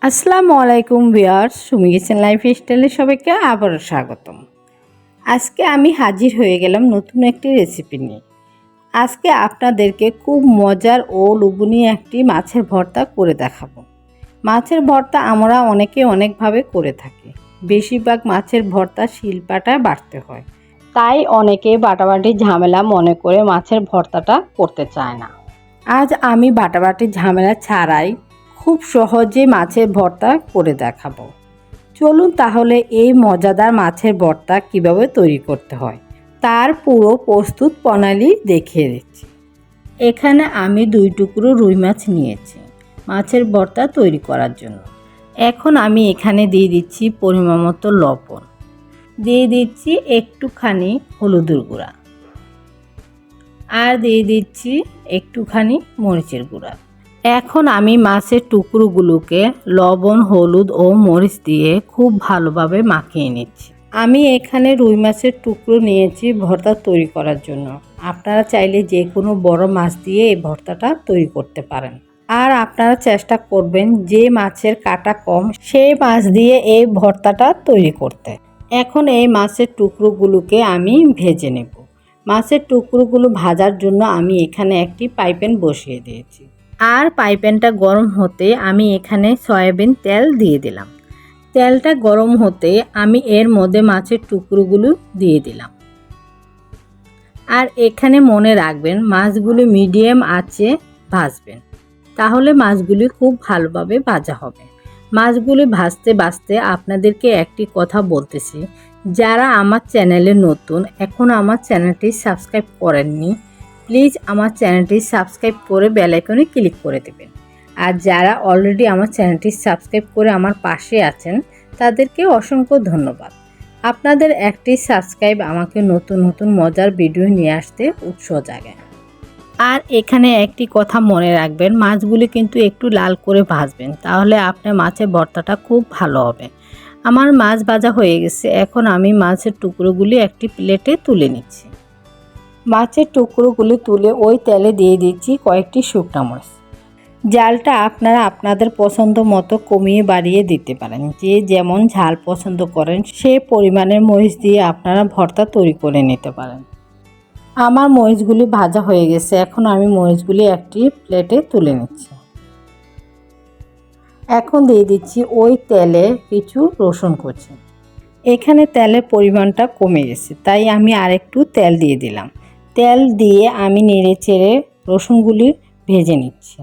আসসালামু আলাইকুম viewers, Sumi kitchen লাইফস্টাইলে সবাইকে আবারও স্বাগতম। আজকে আমি হাজির হয়ে গেলাম নতুন একটি রেসিপি নিয়ে। আজকে আপনাদেরকে খুব মজার ও লোভনীয় একটি মাছের ভর্তা করে দেখাবো। মাছের ভর্তা আমরা অনেকে অনেকভাবে করে থাকি। বেশিরভাগ মাছের ভর্তা শিলপাটায় বাটতে হয়, তাই অনেকে বাটাবাটির ঝামেলা মনে করে মাছের ভর্তাটা করতে চায় না। আজ আমি বাটাবাটির ঝামেলা ছাড়াই খুব সহজে মাছের ভর্তা করে দেখাবো। চলুন তাহলে এই মজাদার মাছের ভর্তা কিভাবে তৈরি করতে হয় তার পুরো প্রস্তুত প্রণালী দেখিয়ে দিচ্ছি। এখানে আমি 2 টুকরো রুই মাছ নিয়েছি মাছের ভর্তা তৈরি করার জন্য। এখন আমি এখানে দিয়ে দিচ্ছি পরিমাণ মতো লবণ, দিয়ে দিচ্ছি একটুখানি হলুদের গুঁড়া, আর দিয়ে দিচ্ছি একটুখানি মরিচের গুঁড়া। এখন আমি মাছের টুকরোগুলোকে লবণ, হলুদ ও মরিচ দিয়ে খুব ভালোভাবে মাখিয়ে নিচ্ছি। আমি এখানে রুই মাছের টুকরো নিয়েছি ভর্তা তৈরি করার জন্য। আপনারা চাইলে যে কোনো বড় মাছ দিয়ে এই ভর্তাটা তৈরি করতে পারেন। আর আপনারা চেষ্টা করবেন যে মাছের কাঁটা কম সেই মাছ দিয়ে এই ভর্তাটা তৈরি করতে। এখন এই মাছের টুকরোগুলোকে আমি ভেজে নেব। মাছের টুকরোগুলো ভাজার জন্য আমি এখানে একটি ফ্রাইপ্যান বসিয়ে দিয়েছি। আর ফ্রাইপ্যানটা গরম হতে আমি এখানে সয়াবিন তেল দিয়ে দিলাম। তেলটা গরম হতে আমি এর মধ্যে মাছের টুকরোগুলো দিয়ে দিলাম। আর এখানে মনে রাখবেন মাছগুলো মিডিয়াম আঁচে ভাজবেন, তাহলে মাছগুলি খুব ভালোভাবে ভাজা হবে। মাছগুলি ভাজতে ভাজতে আপনাদেরকে একটি কথা বলতেছি, যারা আমার চ্যানেলে নতুন এখন আমার চ্যানেলটি সাবস্ক্রাইব করেননি, প্লিজ আমার চ্যানেলটি সাবস্ক্রাইব করে বেল আইকনে ক্লিক করে দেবেন। আর যারা অলরেডি আমার চ্যানেলটি সাবস্ক্রাইব করে আমার পাশে আছেন তাদেরকে অসংখ্য ধন্যবাদ। আপনাদের একটি সাবস্ক্রাইব আমাকে নতুন নতুন মজার ভিডিও নিয়ে আসতে উৎসাহ জাগায়। আর এখানে একটি কথা মনে রাখবেন, মাছগুলি কিন্তু একটু লাল করে ভাজবেন, তাহলে আপনার মাছের ভর্তাটা খুব ভালো হবে। আমার মাছ ভাজা হয়ে গেছে। এখন আমি মাছের টুকরোগুলি একটি প্লেটে তুলে নিচ্ছি। মাছের টুকরোগুলি তুলে ওই তেলে দিয়ে দিচ্ছি কয়েকটি শুকনো মরিচ। ঝালটা আপনারা আপনাদের পছন্দ মতো কমিয়ে বাড়িয়ে দিতে পারেন। যে যেমন ঝাল পছন্দ করেন সে পরিমাণের মরিচ দিয়ে আপনারা ভর্তা তৈরি করে নিতে পারেন। আমার মরিচগুলি ভাজা হয়ে গেছে। এখন আমি মরিচগুলি একটি প্লেটে তুলে নিচ্ছি। এখন দিয়ে দিচ্ছি ওই তেলে কিছু রসুন কুচি। এখানে তেলের পরিমাণটা কমে গেছে, তাই আমি আরেকটু তেল দিয়ে দিলাম। তেল দিয়ে আমি নেড়ে চেড়ে রসুনগুলি ভেজে নিচ্ছি।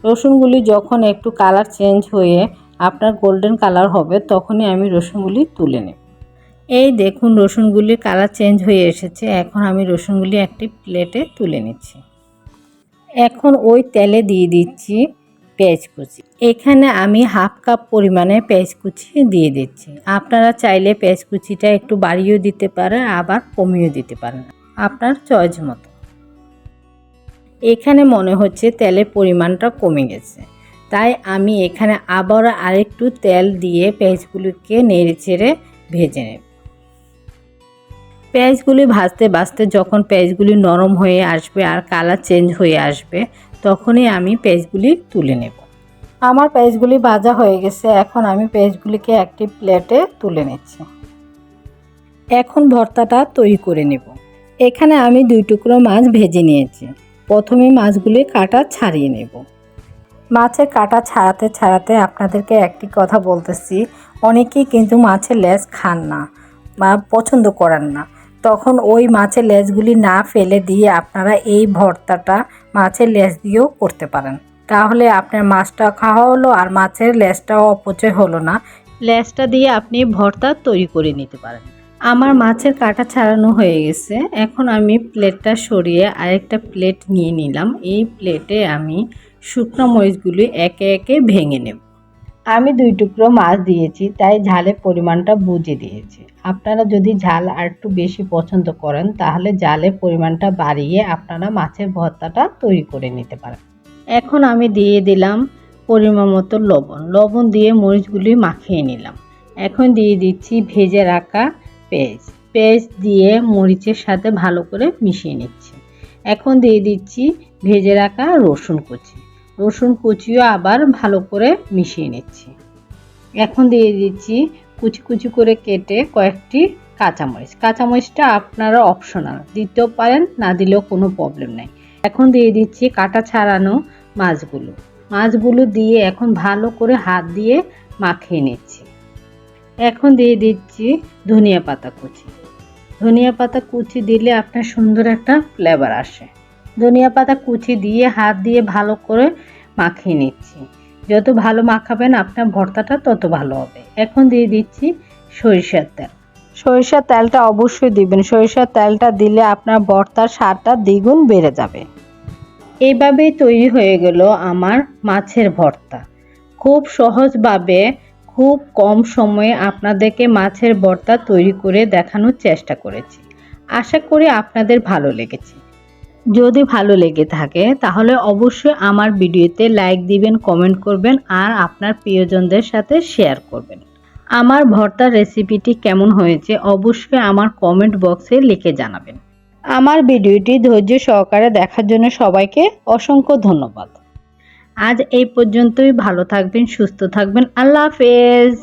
রসুনগুলি যখন একটু কালার চেঞ্জ হয়ে আপনার গোল্ডেন কালার হবে তখনই আমি রসুনগুলি তুলে নেব। এই দেখুন রসুনগুলির কালার চেঞ্জ হয়ে এসেছে। এখন আমি রসুনগুলি একটি প্লেটে তুলে নিচ্ছি। এখন ওই তেলে দিয়ে দিচ্ছি পেঁয়াজ কুচি। এখানে আমি হাফ কাপ পরিমাণে পেঁয়াজ কুচি দিয়ে দিচ্ছি। আপনারা চাইলে পেঁয়াজ কুচিটা একটু বাড়িয়েও দিতে পারেন, আবার কমিয়েও দিতে পারেন, আপনার চয়েস মতো। এখানে মনে হচ্ছে তেলের পরিমাণটা কমে গেছে, তাই আমি এখানে আবার আরেকটু তেল দিয়ে পেঁয়াজগুলিকে নেড়ে চেড়ে ভেজে নেব। পেঁয়াজগুলি ভাজতে ভাজতে যখন পেঁয়াজগুলি নরম হয়ে আসবে আর কালার চেঞ্জ হয়ে আসবে তখনই আমি পেঁয়াজগুলি তুলে নেব। আমার পেঁয়াজগুলি ভাজা হয়ে গেছে। এখন আমি পেঁয়াজগুলিকে একটি প্লেটে তুলে নিচ্ছি। এখন ভর্তাটা তৈরি করে নেব। এখানে আমি 2 টুকরো মাছ ভেজে নিয়েছি। প্রথমে মাছগুলি কাটা ছাড়িয়ে নেব। মাছের কাটা ছাড়াতে ছাড়াতে আপনাদেরকে একটি কথা বলতেছি, অনেকেই কিন্তু মাছের লেজ খান না বা পছন্দ করেন না। তখন ওই মাছের লেজগুলি না ফেলে দিয়ে আপনারা এই ভর্তাটা মাছের লেজ দিয়েও করতে পারেন। তাহলে আপনার মাছটা খাওয়া হলো আর মাছের লেজটাও অপচয় হলো না। লেজটা দিয়ে আপনি ভর্তা তৈরি করে নিতে পারেন। আমার মাছের কাটা ছাড়ানো হয়ে গেছে। এখন আমি প্লেটটা সরিয়ে আরেকটা প্লেট নিয়ে নিলাম। এই প্লেটে আমি শুকনো মরিচগুলি একে একে ভেঙে নেব। আমি 2 টুকরো মাছ দিয়েছি, তাই ঝালের পরিমাণটা বুঝে দিয়েছি। আপনারা যদি ঝাল আর একটু বেশি পছন্দ করেন তাহলে ঝালের পরিমাণটা বাড়িয়ে আপনারা মাছের ভর্তাটা তৈরি করে নিতে পারেন। এখন আমি দিয়ে দিলাম পরিমাণ মতো লবণ। লবণ দিয়ে মরিচগুলি মাখিয়ে নিলাম। এখন দিয়ে দিচ্ছি ভেজে রাখা পেঁয়াজ দিয়ে মরিচের সাথে ভালো করে মিশিয়ে নিচ্ছি। এখন দিয়ে দিচ্ছি ভেজে রাখা রসুন কুচি। রসুন কুচিও আবার ভালো করে মিশিয়ে নিচ্ছি। এখন দিয়ে দিচ্ছি কুচি কুচি করে কেটে কয়েকটি কাঁচামরিচ। কাঁচামরিচটা আপনারা অপশনাল, দিতেও পারেন, না দিলেও কোনো প্রবলেম নেই। এখন দিয়ে দিচ্ছি কাটা ছাড়ানো মাছগুলো দিয়ে এখন ভালো করে হাত দিয়ে মাখিয়ে নিচ্ছি। এখন দিয়ে দিচ্ছি ধনিয়া পাতা কুচি দিলে আপনার সুন্দর একটা ফ্লেভার আসে। ধনিয়া পাতা কুচি দিয়ে হাত দিয়ে ভালো করে মাখিয়ে নিচ্ছি। যত ভালো মাখাবেন আপনার ভর্তাটা তত ভালো হবে। এখন দিয়ে দিচ্ছি সরিষার তেলটা অবশ্যই দিবেন। সরিষার তেলটা দিলে আপনার ভর্তার স্বাদটা দ্বিগুণ বেড়ে যাবে। এইভাবেই তৈরি হয়ে গেল আমার মাছের ভর্তা। খুব সহজভাবে খুব কম সময়ে আপনাদেরকে মাছের ভর্তা তৈরি করে দেখানোর চেষ্টা করেছি। আশা করি আপনাদের ভালো লেগেছে। যদি ভালো লেগে থাকে তাহলে অবশ্যই আমার ভিডিওতে লাইক দিবেন, কমেন্ট করবেন আর আপনার প্রিয়জনদের সাথে শেয়ার করবেন। আমার ভর্তার রেসিপিটি কেমন হয়েছে অবশ্যই আমার কমেন্ট বক্সে লিখে জানাবেন। আমার ভিডিওটি ধৈর্য সহকারে দেখার জন্য সবাইকে অসংখ্য ধন্যবাদ। আজ এই পর্যন্তই। ভালো থাকবেন, সুস্থ থাকবেন। আল্লাহ হাফেজ।